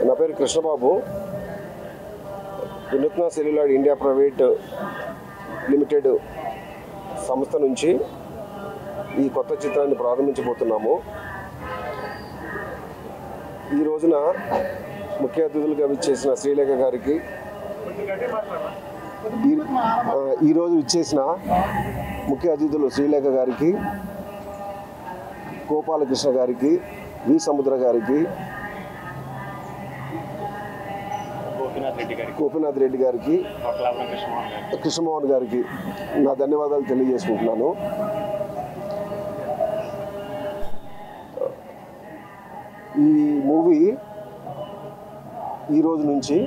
నా పేరు కృష్ణబాబు. వినూత్న సెల్యులాయిడ్ ఇండియా ప్రైవేట్ లిమిటెడ్ సంస్థ నుంచి ఈ కొత్త చిత్రాన్ని ప్రారంభించబోతున్నాము. ఈ రోజున ముఖ్య అతిథులుగా విచ్చేసిన శ్రీలేఖ గారికి, ఈరోజు విచ్చేసిన ముఖ్య అతిథులు శ్రీలేఖ గారికి, గోపాలకృష్ణ గారికి, వి సముద్ర గారికి, గోపీనాథ్ రెడ్డి గారికి, కృష్ణమోహన్ గారికి నా ధన్యవాదాలు తెలియజేసుకుంటున్నాను. ఈ మూవీ ఈరోజు నుంచి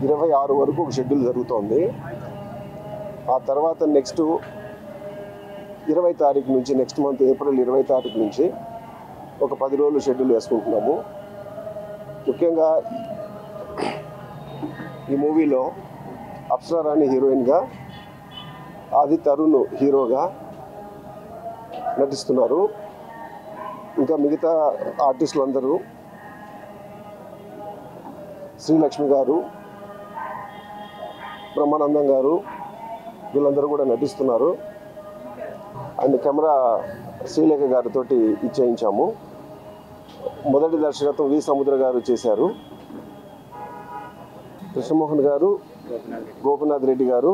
26 వరకు ఒక షెడ్యూల్ జరుగుతోంది. ఆ తర్వాత నెక్స్ట్ 20 తారీఖు నుంచి, నెక్స్ట్ మంత్ ఏప్రిల్ 20 తారీఖు నుంచి ఒక 10 రోజులు షెడ్యూల్ వేసుకుంటున్నాము. ముఖ్యంగా ఈ మూవీలో అప్సరా రాణి హీరోయిన్గా, ఆది తరుణ్ హీరోగా నటిస్తున్నారు. ఇంకా మిగతా ఆర్టిస్టులు అందరూ శ్రీలక్ష్మి గారు, బ్రహ్మానందం గారు, వీళ్ళందరూ కూడా నటిస్తున్నారు. అండ్ కెమెరా శ్రీలేఖ గారితో ఇచ్చేయించాము. మొదటి దర్శకత్వం వి సముద్ర గారు చేశారు. కృష్ణమోహన్ గారు, గోపీనాథ్ రెడ్డి గారు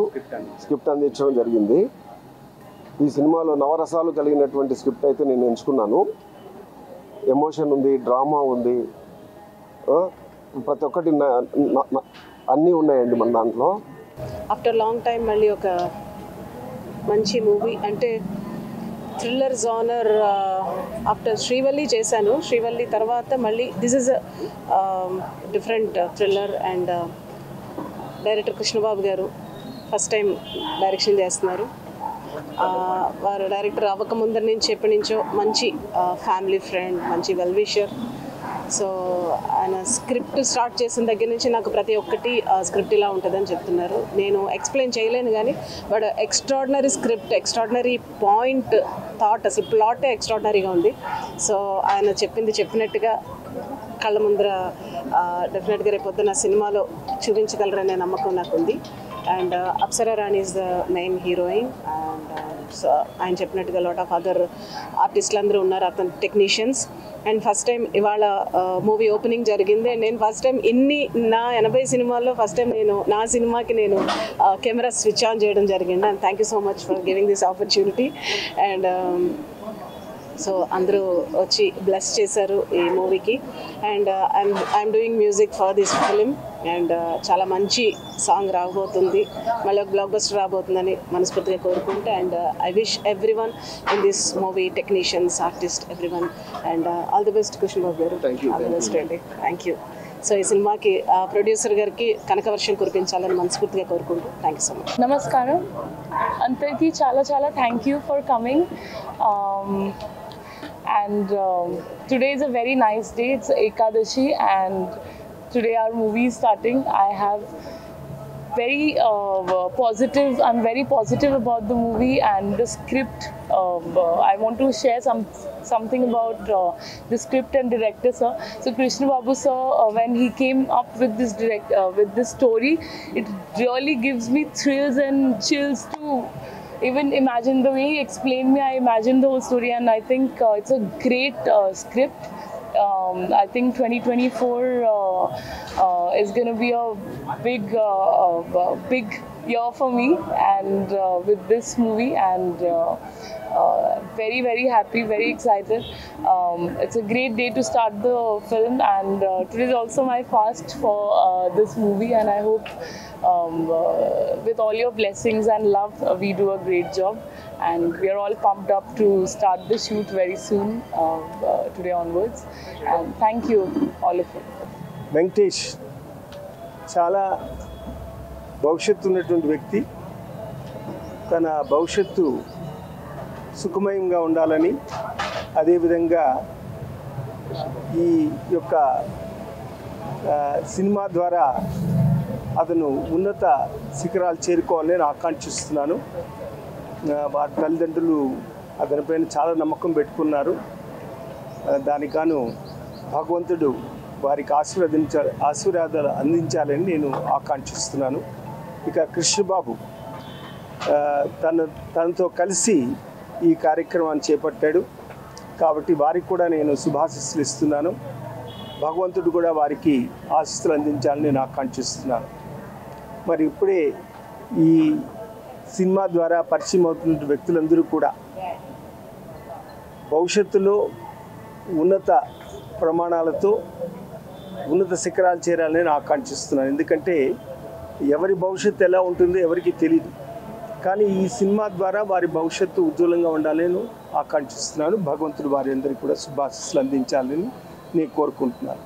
స్క్రిప్ట్ అందించడం జరిగింది. ఈ సినిమాలో నవరసాలు కలిగినటువంటి స్క్రిప్ట్ అయితే నేను ఎంచుకున్నాను. ఎమోషన్ ఉంది, డ్రామా ఉంది, ప్రతి ఒక్కటి అన్నీ ఉన్నాయండి మన దాంట్లో. ఆఫ్టర్ లాంగ్ టైం మళ్ళీ ఒక మంచి మూవీ, అంటే థ్రిల్లర్ జానర్. ఆఫ్టర్ శ్రీవల్లి చేశాను. శ్రీవల్లి తర్వాత మళ్ళీ this is different thriller. And director Krishnababu గారు ఫస్ట్ టైం డైరెక్షన్ చేస్తున్నారు. వారు డైరెక్టర్ అవ్వక ముందర నుంచి ఎప్పటి నుంచో మంచి ఫ్యామిలీ ఫ్రెండ్, మంచి వెల్ విషర్. సో ఆయన స్క్రిప్ట్ స్టార్ట్ చేసిన దగ్గర నుంచి నాకు ప్రతి ఒక్కటి స్క్రిప్ట్ ఇలా ఉంటుందని చెప్తున్నారు. నేను ఎక్స్ప్లెయిన్ చేయలేను కానీ, but extraordinary script, extraordinary point, thought, అసలు ప్లాటే ఎక్స్ట్రాడినరీగా ఉంది. సో ఆయన చెప్పింది చెప్పినట్టుగా కళ్ళ ముందర డెఫినెట్గా రేపు పొద్దున్న సినిమాలో చూపించగలరనే నమ్మకం నాకు ఉంది. And Apsara Rani is the main heroine. And ఆయన చెప్పినట్టుగా లాట్ ఆఫ్ అదర్ ఆర్టిస్టులు అందరూ ఉన్నారు, అతను టెక్నీషియన్స్. అండ్ ఫస్ట్ టైం ఇవాళ మూవీ ఓపెనింగ్ జరిగింది. అండ్ నేను ఫస్ట్ టైం నా 80 సినిమాల్లో ఫస్ట్ టైం నా సినిమాకి కెమెరా స్విచ్ ఆన్ చేయడం జరిగింది. And thank you so much for giving this opportunity. And so అందరూ వచ్చి బ్లెస్ చేశారు ఈ మూవీకి. And I'm doing music for this film. And చాలా మంచి సాంగ్ రాబోతుంది, మళ్ళీ ఒక బ్లాక్ బస్టర్ రాబోతుందని మనస్ఫూర్తిగా కోరుకుంటే. And I wish every one in this movie, technicians, artist, every one. And all the best Krishnababu గారు. ఆల్ ది బెస్ట్ అండి. Thank you. సో ఈ సినిమాకి ప్రొడ్యూసర్ గారికి కనకవర్షం కురిపించాలని మనస్ఫూర్తిగా కోరుకుంటూ థ్యాంక్ యూ సో మచ్. నమస్కారం అందరికీ. చాలా చాలా thank you for coming. And today is a very nice day. It's Ekadashi and today our movie is starting. I have very positive, I'm very positive about the movie and the script. I want to share something about the script and director sir. So Krishna Babu sir, when he came up with this story, it really gives me thrills and chills too. Even imagine the way he explained me, I imagined the whole story, and I think it's a great script. I think 2024 is going to be a big year for me, and with this movie, and very very happy, very excited. It's a great day to start the film, and today is also my fast for this movie, and I hope with all your blessings and love we do a great job, and we are all pumped up to start the shoot very soon, today onwards, and thank you all of you. Venkatesh చాలా భవిష్యత్తు ఉన్నటువంటి వ్యక్తి. తన భవిష్యత్తు సుఖమయంగా ఉండాలని, అదేవిధంగా ఈ యొక్క సినిమా ద్వారా అతను ఉన్నత శిఖరాలు చేరుకోవాలని నేను ఆకాంక్షిస్తున్నాను. వారి తల్లిదండ్రులు అతనిపైన చాలా నమ్మకం పెట్టుకున్నారు. దానికి గాను భగవంతుడు వారికి ఆశీర్వాదాలు అందించాలని నేను ఆకాంక్షిస్తున్నాను. ఇక కృష్ణబాబు తనతో కలిసి ఈ కార్యక్రమాన్ని చేపట్టాడు కాబట్టి వారికి కూడా నేను శుభాశీస్సులు ఇస్తున్నాను. భగవంతుడు కూడా వారికి ఆశీస్సులు అందించాలని నేను ఆకాంక్షిస్తున్నాను. మరి ఇప్పుడే ఈ సినిమా ద్వారా పరిచయం అవుతున్న వ్యక్తులందరూ కూడా భవిష్యత్తులో ఉన్నత ప్రమాణాలతో ఉన్నత శిఖరాలు చేరాలని నేను ఆకాంక్షిస్తున్నాను. ఎందుకంటే ఎవరి భవిష్యత్తు ఎలా ఉంటుందో ఎవరికి తెలియదు, కానీ ఈ సినిమా ద్వారా వారి భవిష్యత్తు ఉజ్వలంగా ఉండాలని ఆకాంక్షిస్తున్నాను. భగవంతుడు వారి అందరికీ కూడా శుభాశీస్సులు అందించాలని నేను కోరుకుంటున్నాను.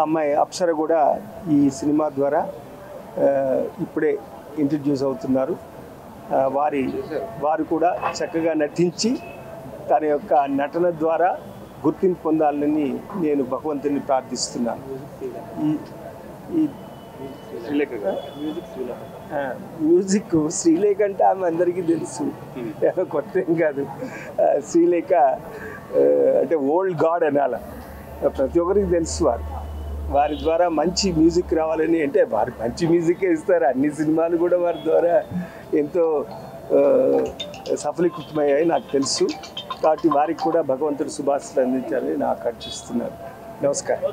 అమ్మాయి అప్సర కూడా ఈ సినిమా ద్వారా ఇప్పుడే ఇంట్రడ్యూస్ అవుతున్నారు. వారు కూడా చక్కగా నటించి తన యొక్క నటన ద్వారా గుర్తింపు పొందాలని నేను భగవంతుని ప్రార్థిస్తున్నాను. మ్యూజిక్ శ్రీలేఖ అంటే ఆమె అందరికీ తెలుసు, కొత్త ఏం కాదు. శ్రీలేఖ అంటే ఓల్డ్ గాడ్ అనాల, ప్రతి ఒక్కరికి తెలుసు. వారి ద్వారా మంచి మ్యూజిక్ రావాలని, అంటే వారు మంచి మ్యూజికే ఇస్తారు. అన్ని సినిమాలు కూడా వారి ద్వారా ఎంతో సఫలీకృతమయ్యాయి నాకు తెలుసు. కాబట్టి వారికి కూడా భగవంతుడు శుభాశీస్సులు అందించాలని నేను ఆకాంక్షిస్తున్నాను. నమస్కారం.